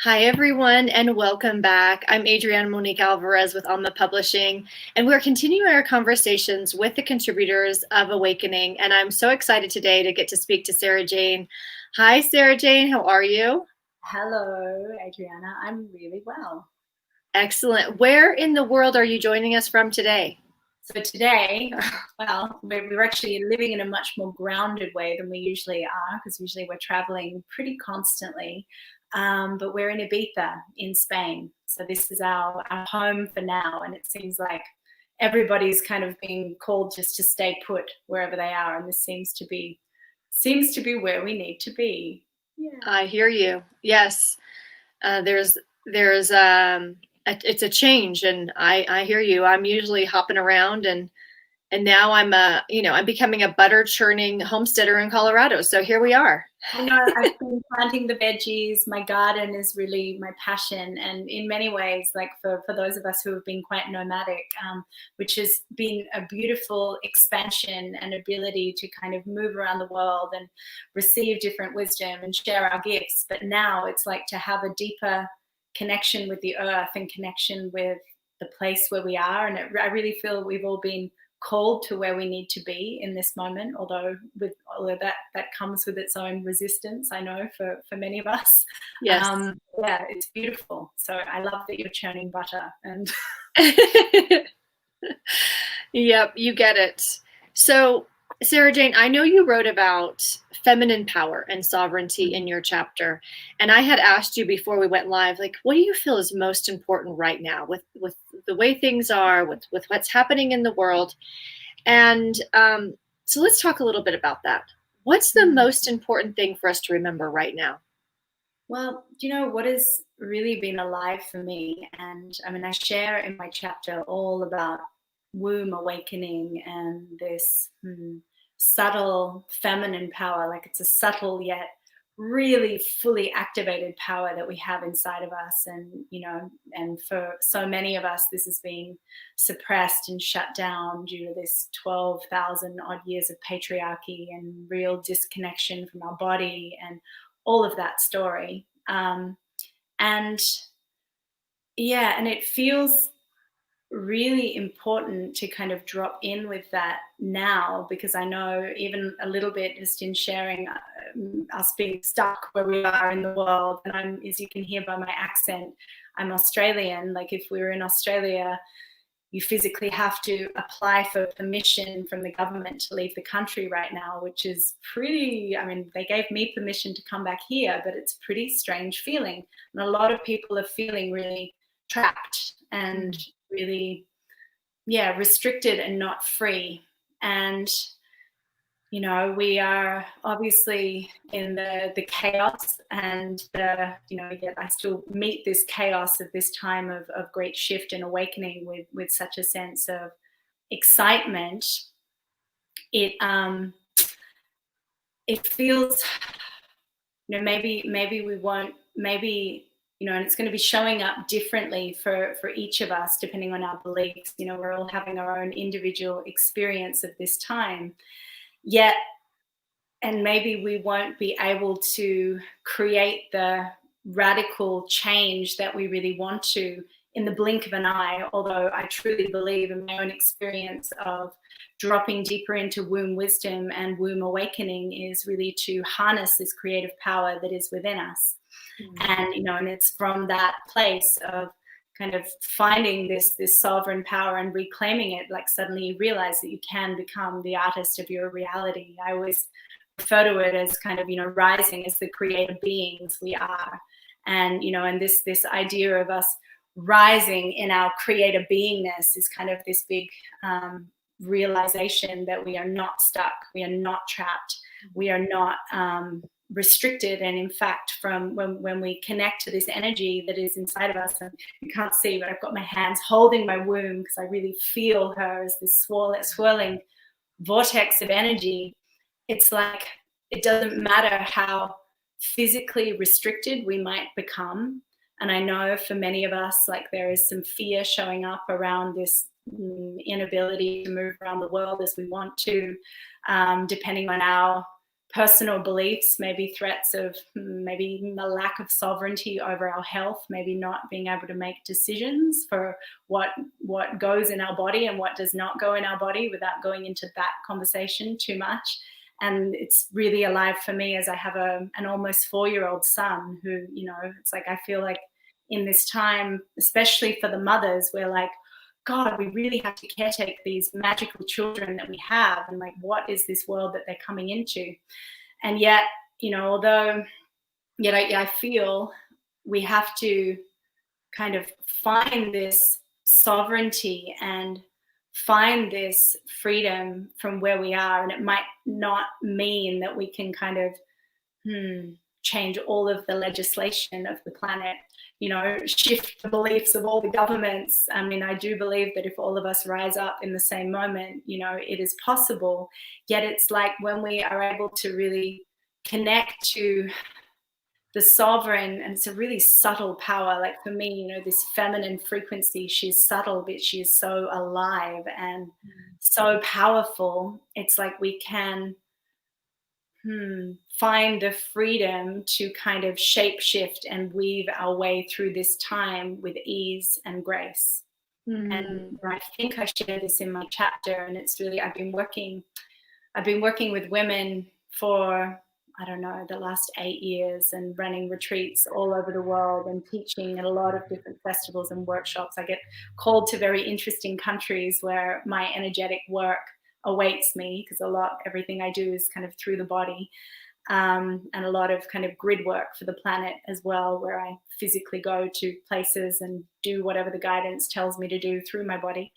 Hi, everyone, and welcome back. I'm Adriana Monique Alvarez with Alma Publishing, and we're continuing our conversations with the contributors of Awakening. And I'm so excited today to get to speak to Sarah Jane. Hi, Sarah Jane. How are you? Hello, Adriana. I'm really well. Excellent. Where in the world are you joining us from today? So today, well, we're actually living in a much more grounded way than we usually are, because usually we're traveling pretty constantly. But we're in Ibiza in Spain. So this is our home for now. And it seems like everybody's kind of being called just to stay put wherever they are. And this seems to be where we need to be. Yeah. I hear you. Yes. There's it's a change, and I hear you. I'm usually hopping around, and now I'm becoming a butter churning homesteader in Colorado. So here we are. I know I've been planting the veggies. My garden is really my passion. And in many ways, like for those of us who have been quite nomadic, which has been a beautiful expansion and ability to kind of move around the world and receive different wisdom and share our gifts. But now it's like to have a deeper connection with the earth and connection with the place where we are. And I really feel we've all been called to where we need to be in this moment, although that comes with its own resistance, I know, for many of us. Yes. Yeah, it's beautiful. So I love that you're churning butter. And Yep, you get it. So Sarah Jane, I know you wrote about feminine power and sovereignty in your chapter, and I had asked you before we went live, like, what do you feel is most important right now with the way things are, with what's happening in the world? And so let's talk a little bit about that. What's the most important thing for us to remember right now? Well, do you know what has really been alive for me? And I mean, I share in my chapter all about womb awakening and this subtle feminine power. Like it's a subtle yet really fully activated power that we have inside of us. And for so many of us, this is being suppressed and shut down due to this 12,000 odd years of patriarchy and real disconnection from our body and all of that story. And yeah, and it feels really important to kind of drop in with that now, because I know even a little bit just in sharing us being stuck where we are in the world. And I'm, as you can hear by my accent, I'm Australian. Like if we were in Australia, you physically have to apply for permission from the government to leave the country right now, which is pretty, I mean, they gave me permission to come back here, but it's a pretty strange feeling. And a lot of people are feeling really trapped and really, yeah, restricted and not free. And you know, we are obviously in the chaos, and yet I still meet this chaos of this time of great shift and awakening with such a sense of excitement. It feels, maybe we won't, and it's going to be showing up differently for each of us depending on our beliefs. We're all having our own individual experience of this time. Yet, and maybe we won't be able to create the radical change that we really want to in the blink of an eye, although I truly believe in my own experience of dropping deeper into womb wisdom and womb awakening is really to harness this creative power that is within us. And it's from that place of kind of finding this sovereign power and reclaiming it, like suddenly you realize that you can become the artist of your reality. I always refer to it as kind of, rising as the creative beings we are. And this idea of us rising in our creative beingness is kind of this big realization that we are not stuck, we are not trapped, we are not restricted. And in fact, from when we connect to this energy that is inside of us, and you can't see, but I've got my hands holding my womb because I really feel her as this swirling vortex of energy. It's like it doesn't matter how physically restricted we might become. And I know for many of us, like there is some fear showing up around this inability to move around the world as we want to, depending on our personal beliefs, maybe threats of maybe a lack of sovereignty over our health, maybe not being able to make decisions for what goes in our body and what does not go in our body, without going into that conversation too much. And it's really alive for me as I have an almost 4-year-old son who, you know, it's like I feel like in this time, especially for the mothers, we're like, God, we really have to caretake these magical children that we have, and like, what is this world that they're coming into? And yet, you know, although yet I feel we have to kind of find this sovereignty and find this freedom from where we are. And it might not mean that we can kind of change all of the legislation of the planet, you know, shift the beliefs of all the governments. I mean, I do believe that if all of us rise up in the same moment, you know, it is possible. Yet it's like when we are able to really connect to the sovereign, and it's a really subtle power. Like for me, you know, this feminine frequency, she's subtle, but she is so alive and so powerful. It's like we can find the freedom to kind of shape shift and weave our way through this time with ease and grace. And I think I shared this in my chapter, and it's really, I've been working with women for, I don't know, the last 8 years, and running retreats all over the world and teaching at a lot of different festivals and workshops. I get called to very interesting countries where my energetic work awaits me, because everything I do is kind of through the body, and a lot of kind of grid work for the planet as well, where I physically go to places and do whatever the guidance tells me to do through my body,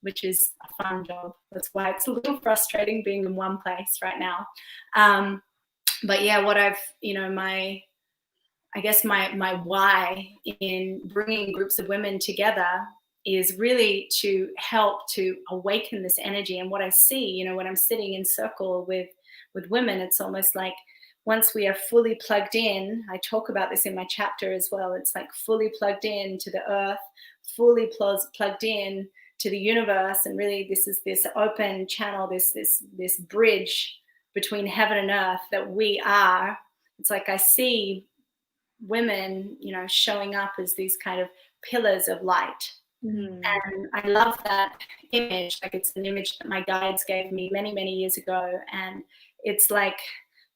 which is a fun job. That's why it's a little frustrating being in one place right now. But yeah, what I've, you know, my why in bringing groups of women together is really to help to awaken this energy. And what I see, you know, when I'm sitting in circle with women, it's almost like once we are fully plugged in, I talk about this in my chapter as well, it's like fully plugged in to the earth, fully plugged in to the universe. And really this is this open channel, this bridge between heaven and earth that we are. It's like I see women, you know, showing up as these kind of pillars of light. And I love that image. Like, it's an image that my guides gave me many, many years ago. And it's like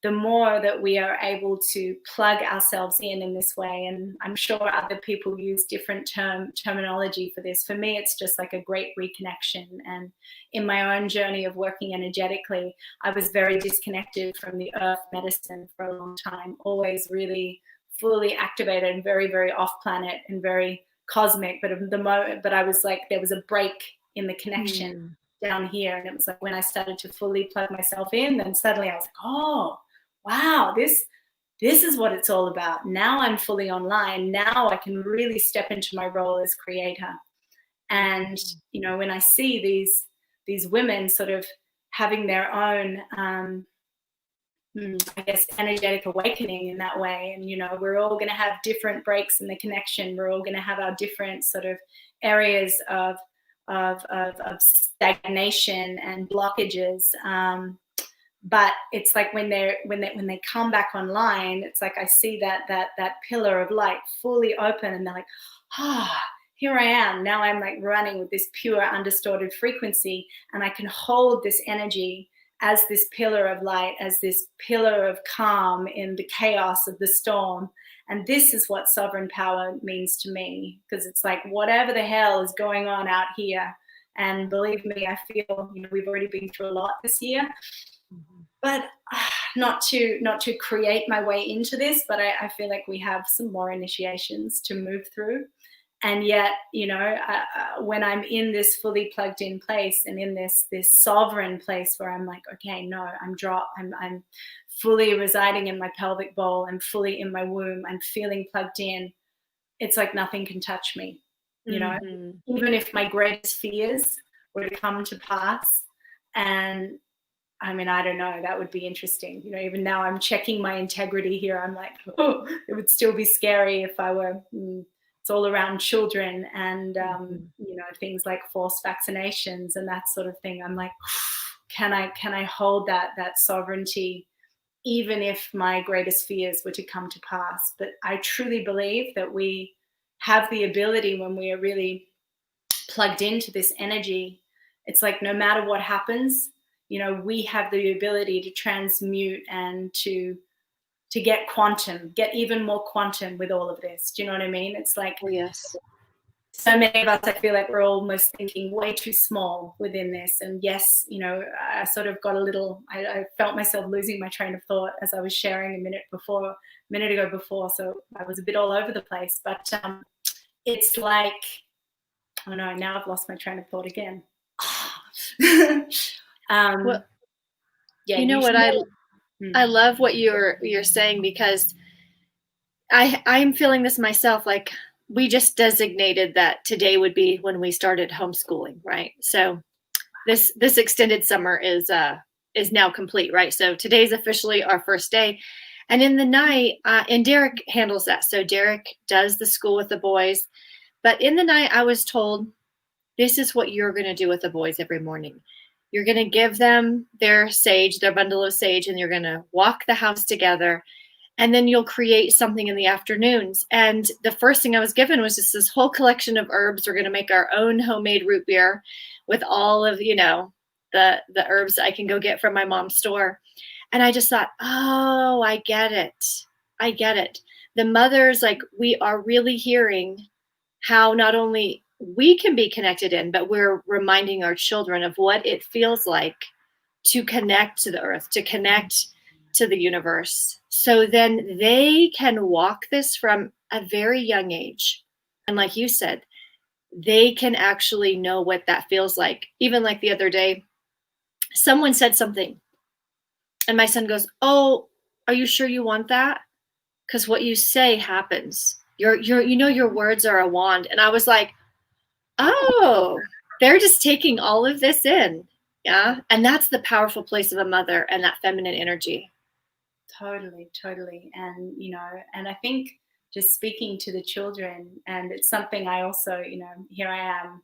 the more that we are able to plug ourselves in this way, and I'm sure other people use different terminology for this. For me, it's just like a great reconnection. And in my own journey of working energetically, I was very disconnected from the earth medicine for a long time, always really fully activated and very, very off planet and very cosmic. But at the moment, I was like, there was a break in the connection down here. And it was like when I started to fully plug myself in, then suddenly I was like, oh, wow, this is what it's all about. Now I'm fully online. Now I can really step into my role as creator. And, you know, when I see these women sort of having their own, I guess, energetic awakening in that way. And, you know, we're all going to have different breaks in the connection. We're all going to have our different sort of areas of stagnation and blockages. But it's like when they come back online, it's like I see that pillar of light fully open, and they're like, here I am. Now I'm like running with this pure, undistorted frequency, and I can hold this energy as this pillar of light, as this pillar of calm in the chaos of the storm. And this is what sovereign power means to me, because it's like whatever the hell is going on out here. And believe me, I feel, you know, we've already been through a lot this year, but not to create my way into this, but I feel like we have some more initiations to move through. And yet, you know, when I'm in this fully plugged in place and in this sovereign place where I'm like, okay, no, I'm fully residing in my pelvic bowl, I'm fully in my womb, I'm feeling plugged in. It's like nothing can touch me, you know, even if my greatest fears were to come to pass. And I mean, I don't know, that would be interesting. You know, even now I'm checking my integrity here. I'm like, oh, it would still be scary if I were, it's all around children and, you know, things like forced vaccinations and that sort of thing. I'm like, can I hold that sovereignty, even if my greatest fears were to come to pass? But I truly believe that we have the ability, when we are really plugged into this energy, it's like no matter what happens, you know, we have the ability to transmute and to get quantum, get even more quantum with all of this. Do you know what I mean? It's like, Oh, yes. so many of us, I feel like we're almost thinking way too small within this. And yes, you know, I sort of got a little, I felt myself losing my train of thought as I was sharing a minute ago before. So I was a bit all over the place, but it's like, oh no, now I've lost my train of thought again. Well, Yeah, you know what, I love what you're saying, because I'm feeling this myself. Like, we just designated that today would be when we started homeschooling, right? So this extended summer is now complete, right? So today's officially our first day. And in the night, and Derek handles that. So Derek does the school with the boys. But in the night, I was told, this is what you're going to do with the boys every morning. You're going to give them their sage, their bundle of sage, and you're going to walk the house together. And then you'll create something in the afternoons. And the first thing I was given was just this whole collection of herbs. We're going to make our own homemade root beer with all of, you know, the herbs I can go get from my mom's store. And I just thought, oh, I get it. I get it. The mothers, like, we are really hearing how not only we can be connected in, but we're reminding our children of what it feels like to connect to the earth, to connect to the universe. So then they can walk this from a very young age. And like you said, they can actually know what that feels like. Even like the other day, someone said something, and my son goes, "Oh, are you sure you want that? Because what you say happens. You know, your words are a wand." And I was like, oh, they're just taking all of this in. Yeah. And that's the powerful place of a mother, and that feminine energy. Totally, totally. And, you know, and I think just speaking to the children, and it's something I also, you know, here I am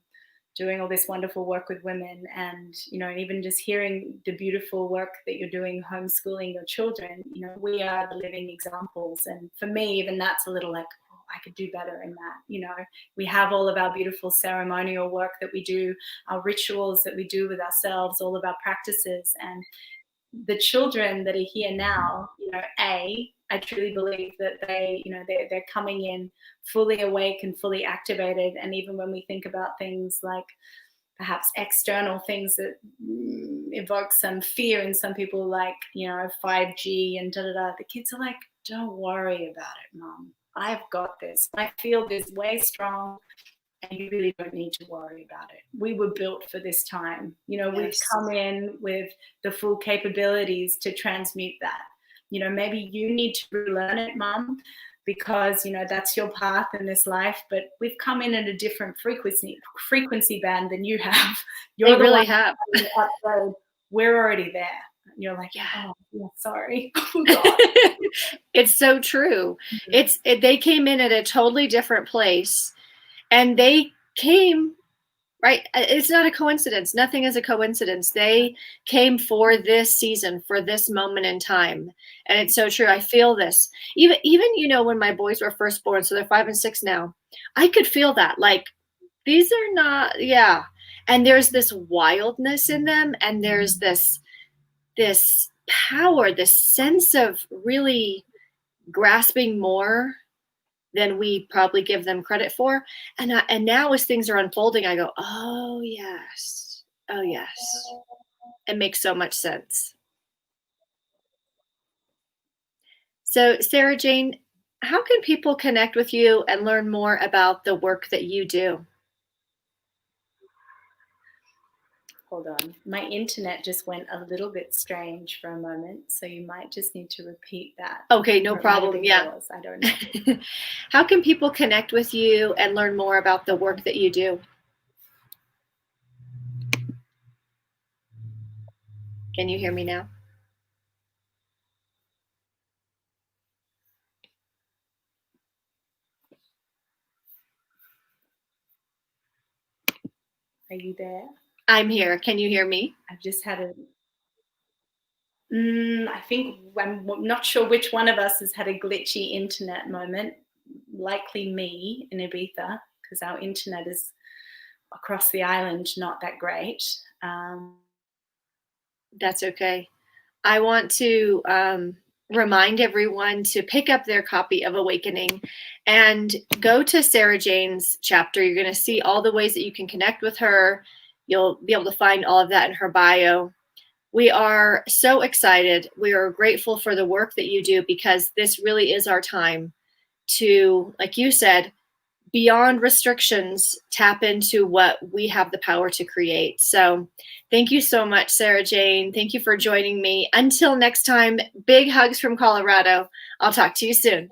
doing all this wonderful work with women, and, you know, even just hearing the beautiful work that you're doing homeschooling your children, you know, we are the living examples. And for me, even that's a little like, oh, I could do better in that. You know, we have all of our beautiful ceremonial work that we do, our rituals that we do with ourselves, all of our practices. And the children that are here now, you know, I truly believe that they, you know, they're coming in fully awake and fully activated. And even when we think about things like perhaps external things that evoke some fear in some people, like, you know, 5G and da da da, the kids are like, don't worry about it, Mom. I've got this. My field is way strong, and you really don't need to worry about it. We were built for this time. You know, we've come in with the full capabilities to transmute that. You know, maybe you need to relearn it, Mum, because, you know, that's your path in this life, but we've come in at a different frequency band than you have. They really have. Upload. We're already there. And you're like, yeah. Oh, yeah, sorry. It's so true. Mm-hmm. They came in at a totally different place. And they came, right? It's not a coincidence. Nothing is a coincidence. They came for this season, for this moment in time. And it's so true. I feel this. Even, you know, when my boys were first born, so they're 5 and 6 now, I could feel that. Like, these are not, yeah. And there's this wildness in them. And there's this power, this sense of really grasping more than we probably give them credit for. And now as things are unfolding, I go, oh yes, oh yes. It makes so much sense. So Sarah Jane, how can people connect with you and learn more about the work that you do? Hold on. My internet just went a little bit strange for a moment, so you might just need to repeat that. Okay, no problem. Yeah. Yours. I don't know. How can people connect with you and learn more about the work that you do? Can you hear me now? Are you there? I'm here. Can you hear me? I've just had a. I think I'm not sure which one of us has had a glitchy internet moment. Likely me in Ibiza, because our internet is across the island not that great. That's okay. I want to remind everyone to pick up their copy of Awakening and go to Sarah Jane's chapter. You're going to see all the ways that you can connect with her. You'll be able to find all of that in her bio. We are so excited. We are grateful for the work that you do, because this really is our time to, like you said, beyond restrictions, tap into what we have the power to create. So thank you so much, Sarah Jane. Thank you for joining me. Until next time, big hugs from Colorado. I'll talk to you soon.